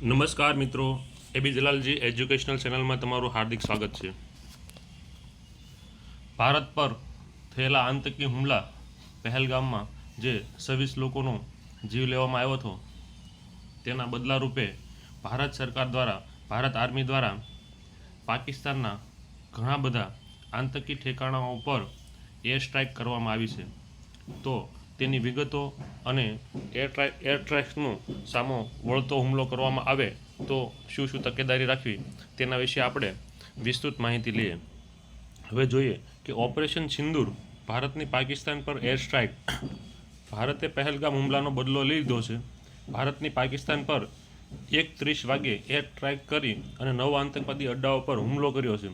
નમસ્કાર મિત્રો, એબી જલાલજી એજ્યુકેશનલ ચેનલમાં તમારું હાર્દિક સ્વાગત છે. ભારત પર થયેલા આતંકી હુમલા પહેલગામમાં જે 26 લોકોનો જીવ લેવામાં આવ્યો હતો તેના બદલા રૂપે ભારત સરકાર દ્વારા, ભારત આર્મી દ્વારા પાકિસ્તાનના ઘણા બધા આતંકી ઠેકાણાઓ પર એર સ્ટ્રાઇક કરવામાં આવી છે. તો તેની વિગતો અને એર સ્ટ્રાઇકનો સામો વળતો હુમલો કરવામાં આવે તો શું શું તકેદારી રાખવી તેના વિશે આપણે વિસ્તૃત માહિતી લઈએ. હવે જોઈએ કે ઓપરેશન સિંદૂર, ભારતની પાકિસ્તાન પર એર સ્ટ્રાઇક. ભારતે પહેલગામ હુમલાનો બદલો લીધો છે. ભારતની પાકિસ્તાન પર 1:30 વાગે એર સ્ટ્રાઇક કરી અને 9 આતંકવાદી અડ્ડાઓ પર હુમલો કર્યો છે.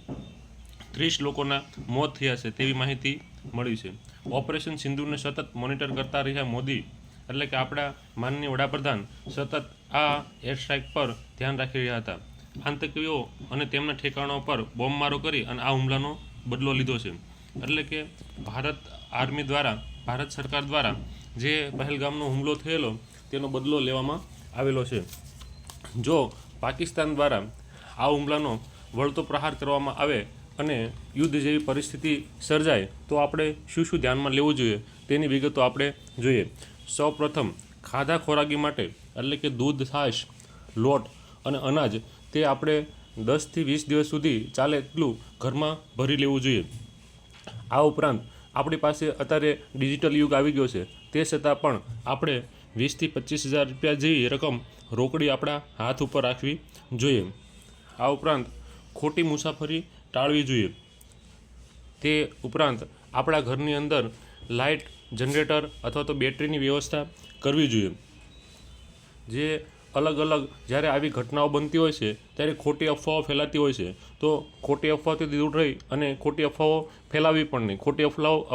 30 લોકોના મોત થયા છે તેવી માહિતી મળી છે. ઓપરેશન સિંદૂરને સતત મોનિટર કરતા રહ્યા મોદી, એટલે કે આપણા માનનીય વડાપ્રધાન સતત આ એર સ્ટ્રાઇક પર ધ્યાન રાખી રહ્યા હતા. આતંકીઓ અને તેમના ઠેકાણાઓ પર બોમ્બમારો કરી અને આ હુમલાનો બદલો લીધો છે. એટલે કે ભારત આર્મી દ્વારા, ભારત સરકાર દ્વારા જે પહેલગામનો હુમલો થયેલો તેનો બદલો લેવામાં આવેલો છે. જો પાકિસ્તાન દ્વારા આ હુમલાનો વળતો પ્રહાર કરવામાં આવે અને યુદ્ધ જેવી પરિસ્થિતિ સર્જાય તો આપણે શું શું ધ્યાનમાં લેવું જોઈએ તેની વિગતો આપણે જોઈએ. સૌપ્રથમ ખાધા ખોરાકી માટે, એટલે કે દૂધ, છાશ, લોટ અને અનાજ તે આપણે 10થી 20 દિવસ સુધી ચાલે એટલું ઘરમાં ભરી લેવું જોઈએ. આ ઉપરાંત આપણી પાસે અત્યારે ડિજિટલ યુગ આવી ગયો છે, તે છતાં પણ આપણે 20થી 25,000 રૂપિયા જેવી રકમ રોકડી આપણા હાથ ઉપર રાખવી જોઈએ. આ ઉપરાંત ખોટી મુસાફરી ટાળવી જોઈએ. તે ઉપરાંત આપણા ઘરની અંદર લાઇટ, જનરેટર અથવા તો બેટરીની વ્યવસ્થા કરવી જોઈએ. જે અલગ અલગ જ્યારે આવી ઘટનાઓ બનતી હોય છે ત્યારે ખોટી અફવાઓ ફેલાતી હોય છે, તો ખોટી અફવાઓથી દૂર રહી અને ખોટી અફવાઓ ફેલાવી પણ નહીં. ખોટી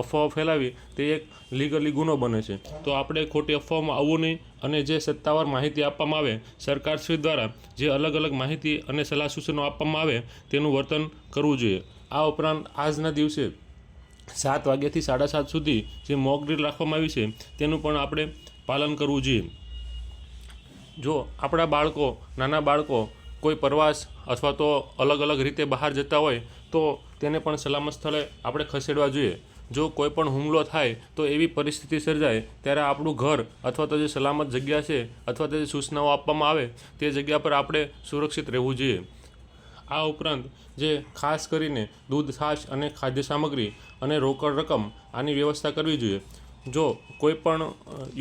અફવાઓ ફેલાવી તે એક લીગલી ગુનો બને છે. તો આપણે ખોટી અફવાઓમાં આવવું નહીં અને જે સત્તાવાર માહિતી આપવામાં આવે, સરકારશ્રી દ્વારા જે અલગ અલગ માહિતી અને સલાહ સૂચનો આપવામાં આવે તેનું વર્તન કરવું જોઈએ. આ ઉપરાંત આજના દિવસે 7 વાગ્યાથી 7:30 સુધી જે મોક ડ્રીલ રાખવામાં આવી છે તેનું પણ આપણે પાલન કરવું જોઈએ. જો આપણા બાળકો, નાના બાળકો કોઈ પ્રવાસ અથવા તો અલગ અલગ રીતે બહાર જતા હોય તો તેને પણ સલામત સ્થળે આપણે ખસેડવા જોઈએ. જો કોઈ પણ હુમલો થાય તો એવી પરિસ્થિતિ સર્જાય ત્યારે આપણું ઘર અથવા તો જે સલામત જગ્યા છે અથવા તો જે સૂચનાઓ આપવામાં આવે તે જગ્યા પર આપણે સુરક્ષિત રહેવું જોઈએ. આ ઉપરાંત જે ખાસ કરીને દૂધ, છાશ અને ખાદ્ય સામગ્રી અને રોકડ રકમ આની વ્યવસ્થા કરવી જોઈએ. જો કોઈ પણ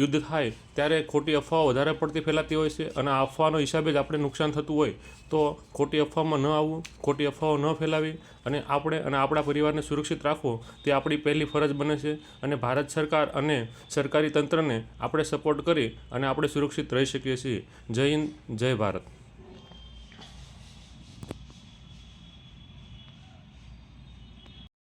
યુદ્ધ થાય ત્યારે ખોટી અફવાઓ વધારે પડતી ફેલાતી હોય છે અને આ અફવાનો હિસાબે જ આપણે નુકસાન થતું હોય તો ખોટી અફવામાં ન આવવું, ખોટી અફવાઓ ન ફેલાવી અને આપણે અને આપણા પરિવારને સુરક્ષિત રાખવો તે આપણી પહેલી ફરજ બને છે. અને ભારત સરકાર અને સરકારી તંત્રને આપણે સપોર્ટ કરી અને આપણે સુરક્ષિત રહી શકીએ છીએ. જય હિન્દ, જય ભારત.